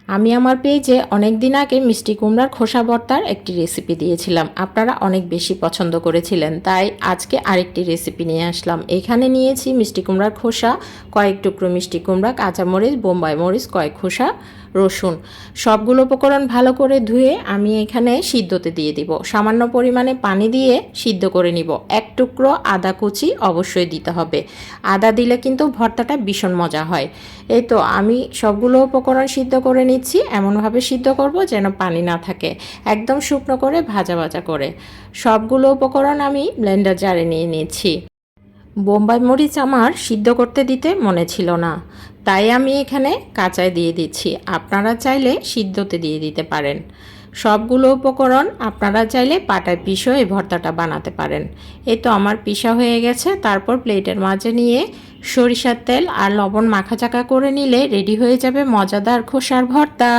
আমি আমার পেজে অনেক দিন আগে মিষ্টি কুমড়ার খোসা ভর্তার একটি রেসিপি দিয়েছিলাম। আপনারা অনেক বেশি পছন্দ করেছিলেন, তাই আজকে আরেকটি রেসিপি নিয়ে আসলাম। এখানে নিয়েছি মিষ্টি কুমড়ার খোসা, কয়েক টুকরো মিষ্টি কুমড়া, কাঁচামরিচ, বোম্বাই মরিচ, কয়েক খোসা রসুন। সবগুলো উপকরণ ভালো করে ধুয়ে আমি এখানে সিদ্ধতে দিয়ে দিব। সামান্য পরিমাণে পানি দিয়ে সিদ্ধ করে নিব। এক টুকরো আদা কুচি অবশ্যই দিতে হবে। আদা দিলে কিন্তু ভর্তাটা ভীষণ মজা হয়। এই তো আমি সবগুলো উপকরণ সিদ্ধ করে নিচ্ছি। এমনভাবে সিদ্ধ করব যেন পানি না থাকে, একদম শুকনো করে ভাজা ভাজা করে। সবগুলো উপকরণ আমি ব্লেন্ডার জারে নিয়ে নিচ্ছি। বোম্বাই মরিচ আমার সিদ্ধ করতে দিতে মনে ছিল না, তাই আমি এখানে কাঁচায় দিয়ে দিচ্ছি। আপনারা চাইলে সিদ্ধতে দিয়ে দিতে পারেন। সবগুলো উপকরণ আপনারা চাইলে পাটায় পিষেও এই ভর্তাটা বানাতে পারেন। এই তো আমার পিষা হয়ে গেছে। তারপর প্লেটের মাঝে নিয়ে সরিষার তেল আর লবণ মাখাচাকা করে নিলে রেডি হয়ে যাবে মজাদার খোসার ভর্তা।